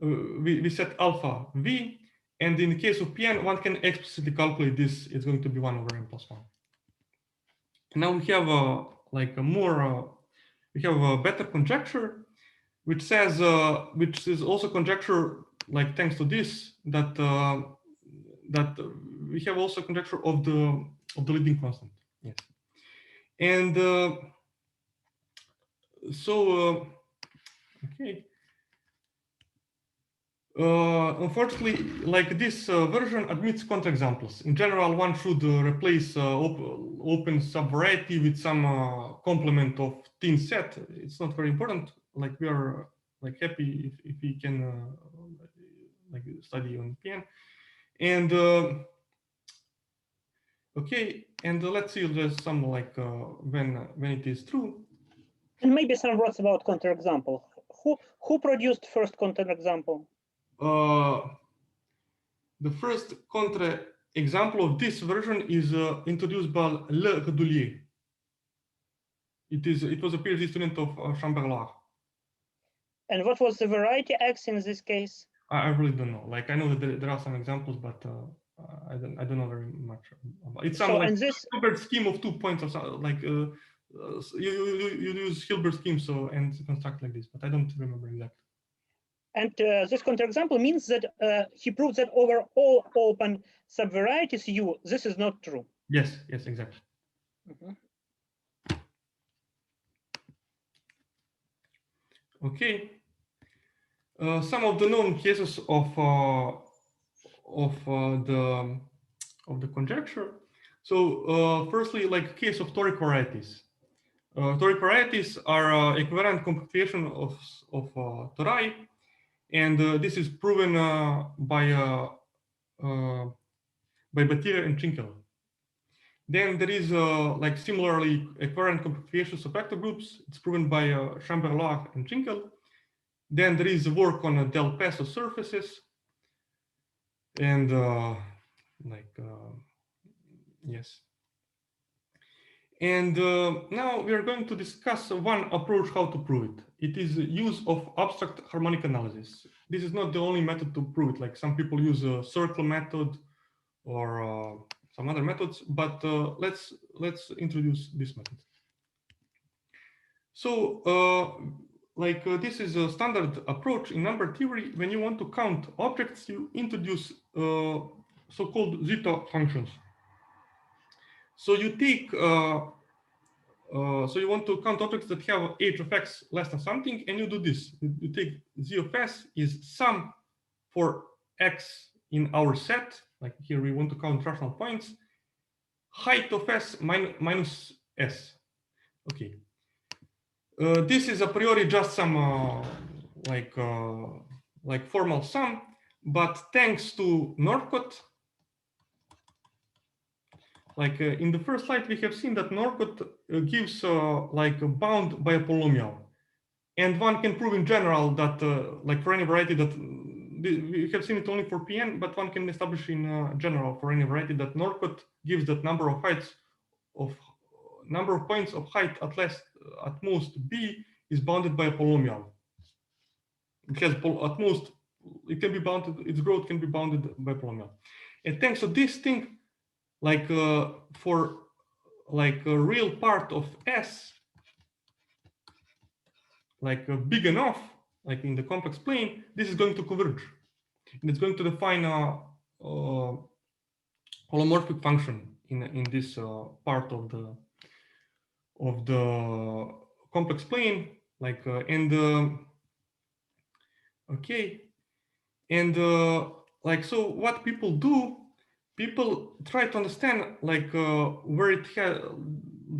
We set alpha v, and in the case of Pn, one can explicitly calculate this. It's going to be 1 over n plus 1. And now we have we have a better conjecture, which says, which is also conjecture, like thanks to this, that we have also conjecture of the leading constant. Yes, and okay. Unfortunately, like this version admits counterexamples. In general, one should replace open subvariety with some complement of thin set. It's not very important. Like we are like happy if we can like study on PN. And okay, and let's see there's some like when it is true. And maybe some words about counterexample. Who produced first counterexample? The first counterexample of this version is introduced by Le Redoulier. It was a PhD student of Chambert-Loir. And what was the variety X in this case? I really don't know. Like I know that there are some examples, but I don't know very much about. It's some like Hilbert scheme of 2 points or something. Like you use Hilbert scheme and construct like this, but I don't remember exactly. And this counterexample means that he proves that over all open subvarieties U, this is not true. Yes, exactly. Mm-hmm. Okay. Some of the known cases of the conjecture. So firstly, like case of toric varieties. Toric varieties are equivalent computation of tori, and this is proven by Batyrev and Tschinkel. Then there is like similarly equivalent computations of vector groups. It's proven by Chambert-Loir and Tschinkel. Then there is work on del Peso surfaces, and yes. And now we are going to discuss one approach how to prove it. It is use of abstract harmonic analysis. This is not the only method to prove it. Like some people use a circle method or some other methods, but let's introduce this method. So this is a standard approach in number theory. When you want to count objects, you introduce so-called zeta functions. So you take, so you want to count objects that have h of x less than something, and you do this. You take z of s is sum for x in our set. Like here we want to count rational points. Height of s minus s. Okay. This is a priori just some like formal sum, but thanks to Norcott, like in the first slide, we have seen that Norcott gives like a bound by a polynomial, and one can prove in general that like for any variety that we have seen it only for Pn, but one can establish in general for any variety that Norcott gives that number of heights of number of points of height at most b is bounded by a polynomial. It has at most, it can be bounded, its growth can be bounded by a polynomial. And thanks to this thing, like for like a real part of S, like big enough, like in the complex plane, this is going to converge. And it's going to define a holomorphic function in this part of the complex plane, like okay, and like so what people do, people try to understand like where it has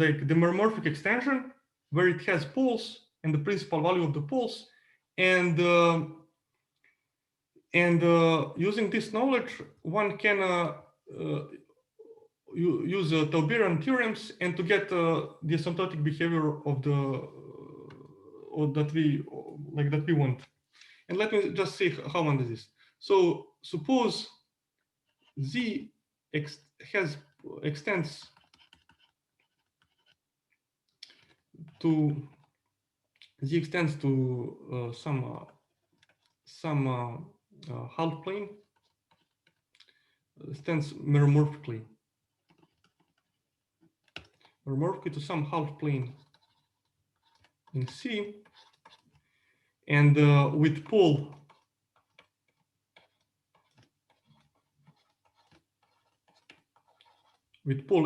like the meromorphic extension, where it has poles and the principal value of the poles, and using this knowledge one can use Tauberian theorems and to get the asymptotic behavior of the that we want. And let me just say how one is this. So suppose Z extends to some half plane, extends meromorphically to some half plane in C, and with pole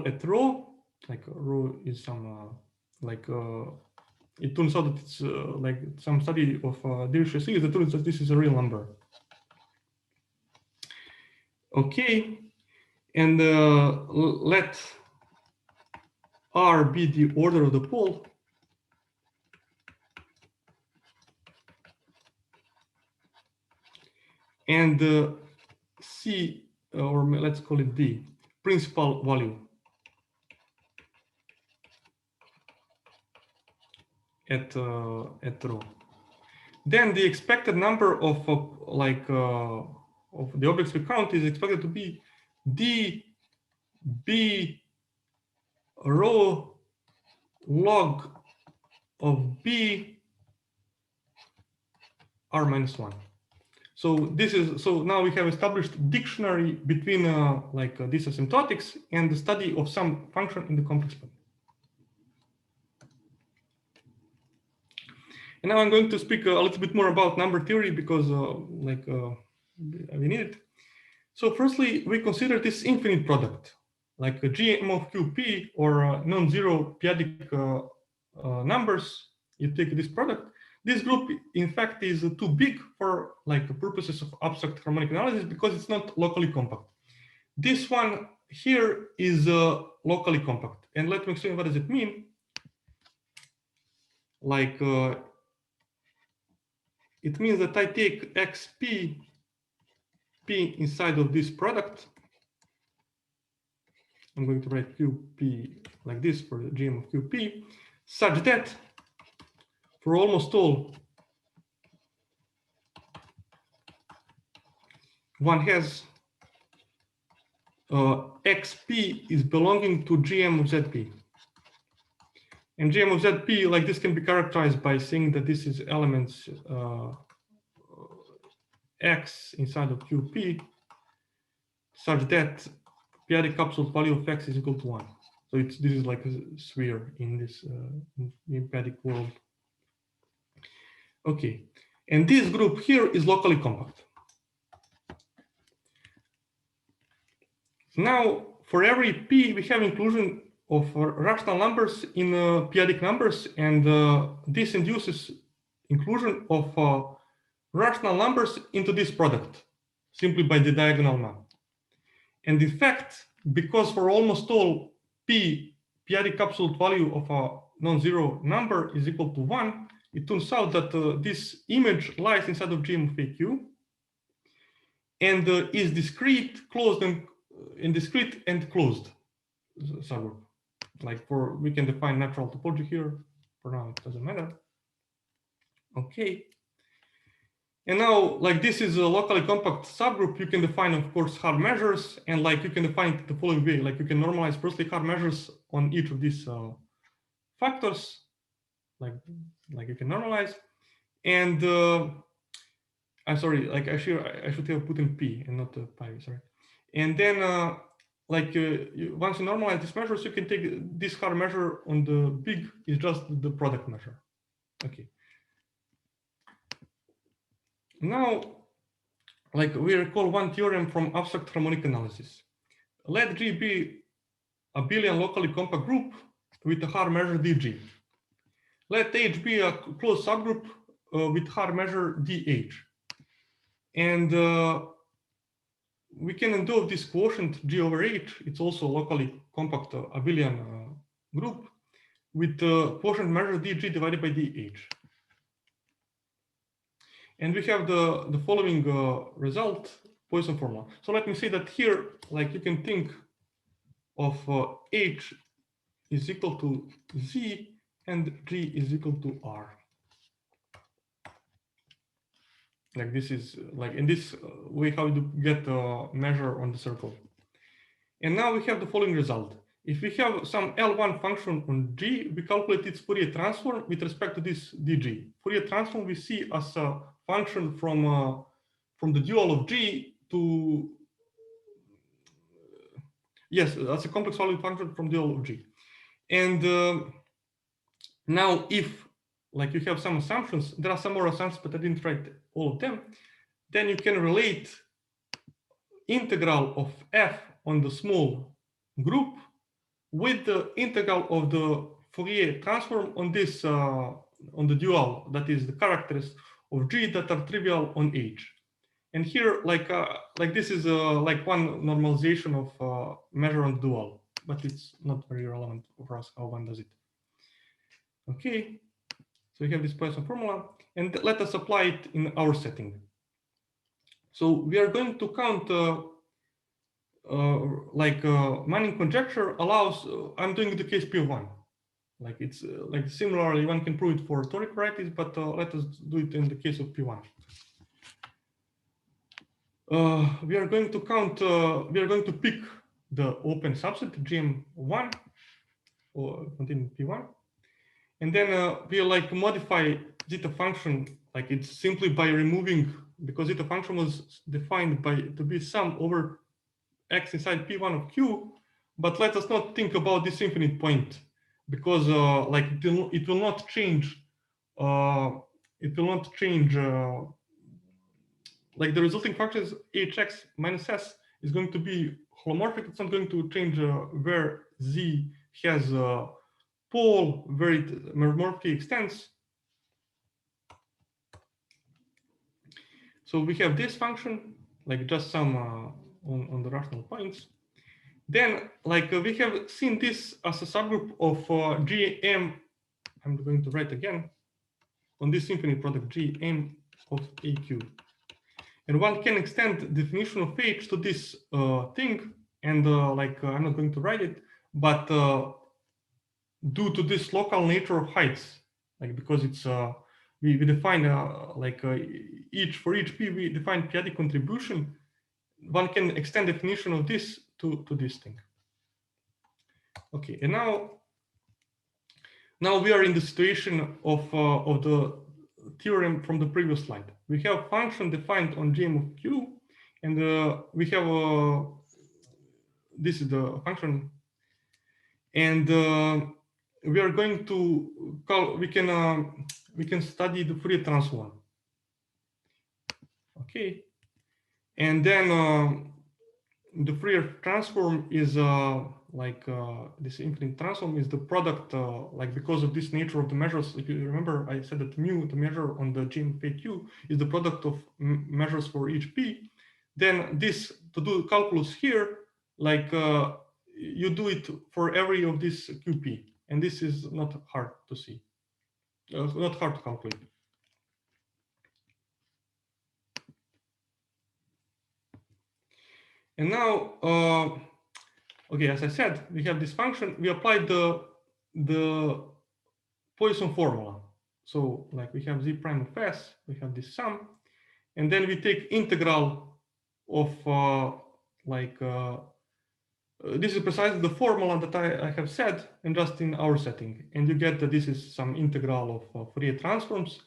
at rho, like rho is some it turns out that it's like some study of Dirichlet series that turns that this is a real number. Okay, and let R be the order of the pole. And C, or let's call it D, principal value at rho. Then the expected number of the objects we count is expected to be D B rho log of B R minus 1. So this is, so now we have established dictionary between these asymptotics and the study of some function in the complex plane. And now I'm going to speak a little bit more about number theory because we need it. So firstly, we consider this infinite product, like a GM of QP or non-zero p-adic numbers. You take this product. This group, in fact, is too big for purposes of abstract harmonic analysis because it's not locally compact. This one here is locally compact. And let me explain what does it mean. It means that I take xp, p inside of this product. I'm going to write qp like this for the GM of qp, such that for almost all, one has xp is belonging to GM of zp. And GM of zp, like this, can be characterized by saying that this is elements x inside of qp, such that p-adic absolute value of x is equal to 1. So this is like a sphere in this in p-adic world. Okay, and this group here is locally compact. Now, for every p, we have inclusion of rational numbers in p-adic numbers, and this induces inclusion of rational numbers into this product simply by the diagonal map. And in fact, because for almost all p-adic absolute value of a non-zero number is equal to 1, it turns out that this image lies inside of GM of AQ and is discrete, closed, and discrete and closed subgroup. We can define natural topology here. For now, it doesn't matter. Okay. And now, this is a locally compact subgroup. You can define, of course, hard measures, and you can define it the following way. You can normalize firstly hard measures on each of these factors. You can normalize, and I'm sorry. I should have put in p and not pi. Sorry. And then, once you normalize these measures, you can take this hard measure on the big is just the product measure. Okay. Now, we recall one theorem from abstract harmonic analysis. Let G be a abelian locally compact group with a hard measure dg. Let H be a closed subgroup with hard measure dh. And we can involve this quotient G over H. It's also locally compact abelian group with quotient measure dg divided by dh. And we have the following result, Poisson formula. So let me say that here, you can think of H is equal to Z and G is equal to R. This is in this way how you get a measure on the circle. And now we have the following result. If we have some L1 function on G, we calculate its Fourier transform with respect to this dg. Fourier transform we see as a function from the dual of G to, yes, as a complex value function from dual of G. And now if you have some assumptions, there are some more assumptions, but I didn't write all of them, then you can relate integral of f on the small group with the integral of the Fourier transform on this on the dual, that is the characters of G that are trivial on H. And here, like this is like one normalization of measure on dual, but it's not very relevant for us how one does it. Okay, so we have this Poisson formula, and let us apply it in our setting. So we are going to count Manin conjecture allows. I'm doing the case P1. Like it's like similarly, one can prove it for toric varieties, but let us do it in the case of P1. We are going to count. We are going to pick the open subset GM1 or contain P1, and then we like modify zeta function. Like it's simply by removing, because zeta function was defined by to be sum over x inside P1 of Q. But let us not think about this infinite point, because like it will not change. It will not change. Like the resulting function is hx minus s is going to be holomorphic. It's not going to change where z has a pole, where it meromorphically extends. So we have this function, like just some on the rational points. Then, like we have seen this as a subgroup of GM. I'm going to write again on this infinite product GM of AQ. And one can extend the definition of H to this thing, and I'm not going to write it, but due to this local nature of heights, like because it's we define for each P we define periodic contribution, one can extend definition of this to this thing. Okay, and now we are in the situation of the theorem from the previous slide. We have function defined on GM of Q, and we have this is the function, and we are going to call. We can study the Fourier transform. Okay, and then the Fourier transform is this infinite transform is the product, because of this nature of the measures. If you remember, I said that mu, the measure on the GM PQ, is the product of measures for each P. Then this, to do calculus here, you do it for every of these QP. And this is not hard to see, not hard to calculate. And now, okay, as I said, we have this function. We applied the Poisson formula. So like we have z prime of s, we have this sum, and then we take integral of this is precisely the formula that I have said, and just in our setting. And you get that this is some integral of Fourier transforms.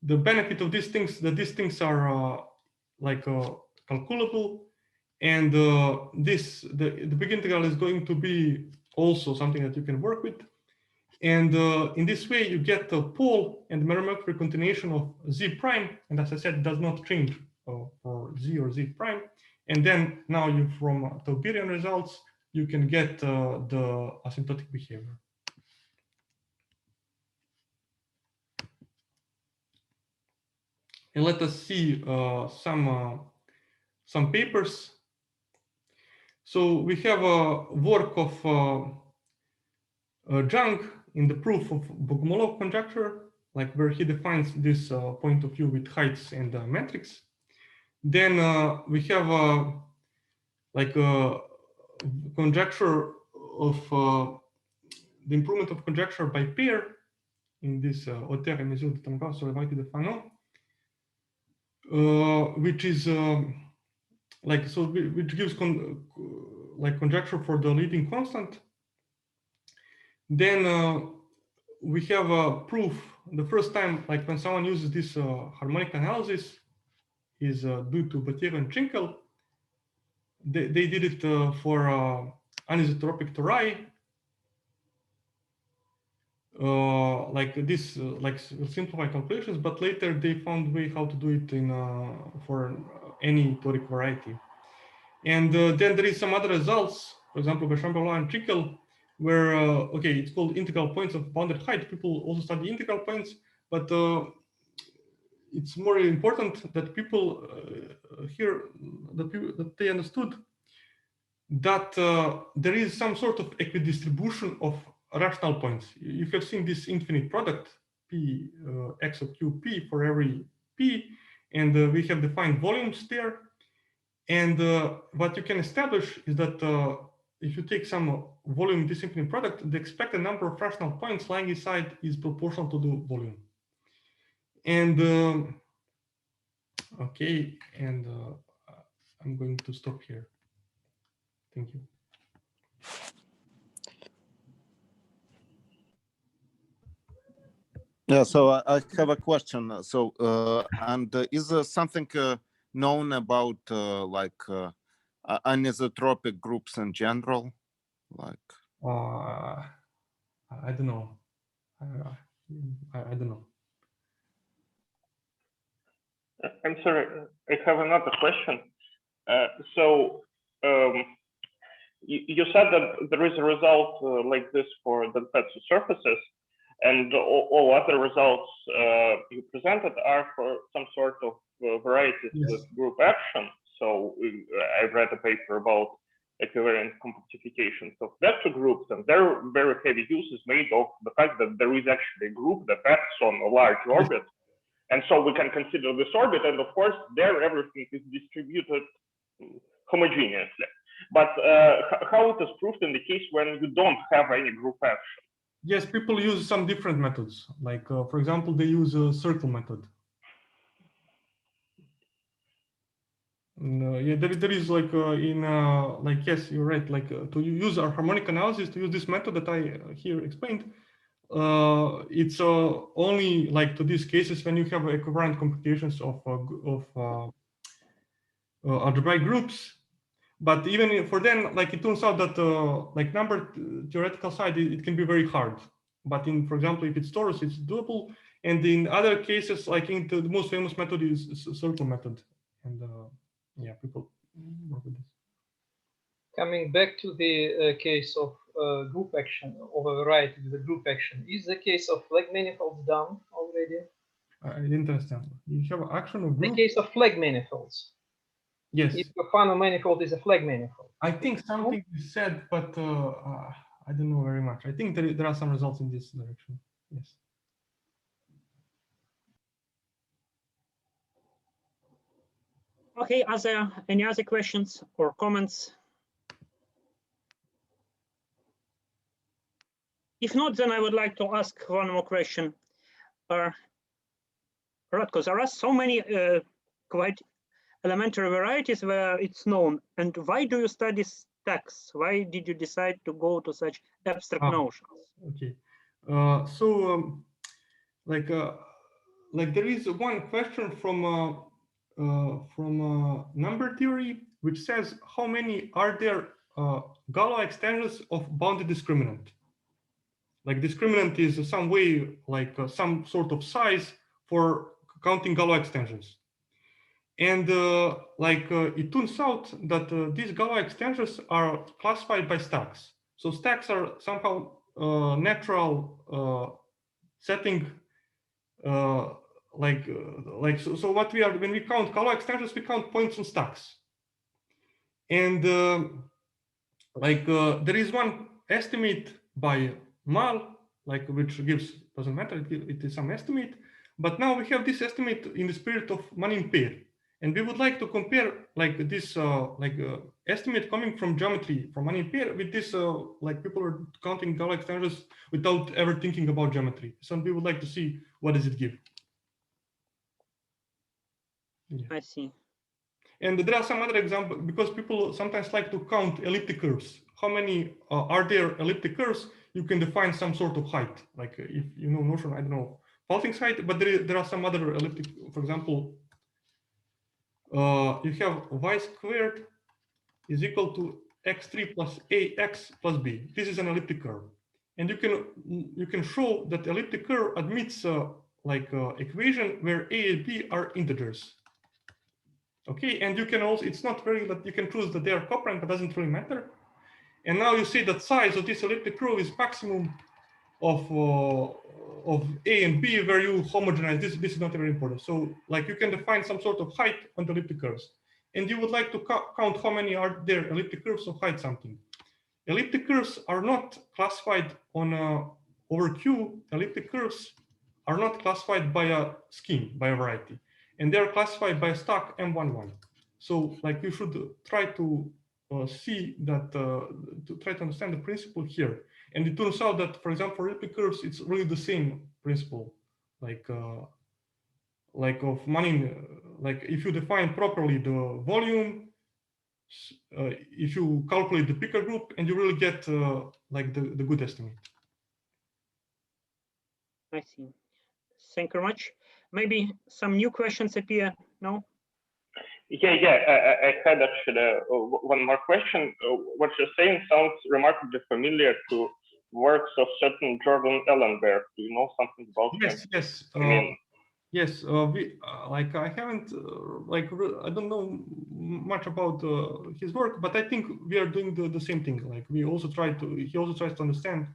The benefit of these things, that these things are calculable. And the big integral is going to be also something that you can work with. And in this way, you get the pole and the meromorphic continuation of z prime. And as I said, it does not change for z or z prime. And then now you, from Tauberian results, you can get the asymptotic behavior. And let us see some papers. So we have a work of Zhang in the proof of Bogomolov conjecture, where he defines this point of view with heights and metrics. Then we have a conjecture of the improvement of conjecture by Peyre in this Auteur et mesure de Tangent sur la variété de Fanon, which is which gives conjecture for the leading constant. Then we have a proof. The first time, when someone uses this harmonic analysis, is due to Batyrev and Tschinkel. They did it for anisotropic tori. This, simplify calculations, but later they found a way how to do it in for any toric variety. And then there is some other results, for example, by Chambert-Loir and Tschinkel, where it's called integral points of bounded height. People also study integral points, but it's more important that people here, that they understood that there is some sort of equidistribution of rational points. You have seen this infinite product, P x of q p for every p, and we have defined volumes there. And what you can establish is that if you take some volume in this infinite product, the expected number of rational points lying inside is proportional to the volume. And okay, and I'm going to stop here. Thank you. Yeah, so I have a question. So, is there something known about anisotropic groups in general? Like, I don't know. I don't know. I'm sorry, I have another question. You said that there is a result like this for the Petsu surfaces, and all other results you presented are for some sort of varieties with group action. So I read a paper about equivariant compactifications of vector groups, and their very heavy use is made of the fact that there is actually a group that acts on a large orbit. And so we can consider this orbit, and of course, there everything is distributed homogeneously. But how it is proved in the case when you don't have any group action? Yes, people use some different methods. Like, for example, they use a circle method. Yeah, there is like yes, you're right. Like to use our harmonic analysis, to use this method that I here explained, it's only like to these cases when you have equivalent computations of algebraic groups. But even for them, like it turns out that like number theoretical side, it can be very hard. But in, for example, if it's torus, it's doable. And in other cases, like in the most famous method is circle method. And yeah, people work with this. Coming back to the case of group action of a variety with a group action, is the case of flag manifolds done already? I didn't understand. You have action of group? The case of flag manifolds. Yes. If a Fano manifold is a flag manifold. I think something is said, but I don't know very much. I think there are some results in this direction. Yes. Okay, any other questions or comments? If not, then I would like to ask one more question. Ratko, there are so many quite elementary varieties where it's known. And why do you study stacks? Why did you decide to go to such abstract notions? Okay. Like there is one question from number theory, which says how many are there Galois extensions of bounded discriminant? Like discriminant is some way, like some sort of size for counting Galois extensions. And it turns out that these Galois extensions are classified by stacks. So stacks are somehow natural setting. So what we are, when we count Galois extensions, we count points on stacks. And there is one estimate by Weil, which gives, doesn't matter, it is some estimate. But now we have this estimate in the spirit of Manin-Batyrev-Peyre. And we would like to compare this estimate coming from geometry from Manin-Batyrev-Peyre with this people are counting Galois extensions without ever thinking about geometry. So we would like to see what does it give. Yeah. I see. And there are some other examples because people sometimes like to count elliptic curves. How many are there elliptic curves? You can define some sort of height. Like if you know notion, I don't know, Falting's height, but there are some other elliptic, for example, you have y squared is equal to x3 plus ax plus b. This is an elliptic curve. And you can show that elliptic curve admits equation where a and b are integers. Okay, and you can also, it's not very, that you can choose that they are copulent, but doesn't really matter. And now you see that size of this elliptic curve is maximum of A and B where you homogenize this. This is not very important. So like you can define some sort of height on the elliptic curves, and you would like to count how many are there elliptic curves of height something. Elliptic curves are not classified on over Q. Elliptic curves are not classified by a scheme, by a variety, and they are classified by a stock M11. So like you should try to see that, to try to understand the principle here. And it turns out that, for example, for elliptic curves, it's really the same principle, like of Manin, like if you define properly the volume, if you calculate the picker group, and you really get like the good estimate. I see. Thank you very much. Maybe some new questions appear, no? Yeah, I had actually one more question. What you're saying sounds remarkably familiar to works of certain Jordan Ellenberg. Do you know something about him? Yes. I mean, yes, like I haven't I don't know much about his work, but I think we are doing the same thing. Like he also tries to understand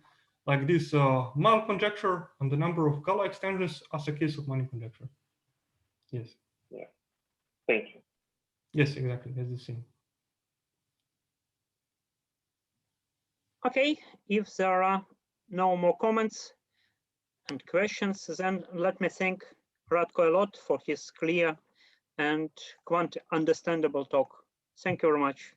like this Weil conjecture and the number of Galois extensions as a case of Manin conjecture. Yes. Yeah. Thank you. Yes, exactly. That's the same. Okay, if there are no more comments and questions, then let me thank Ratko a lot for his clear and quite understandable talk. Thank you very much.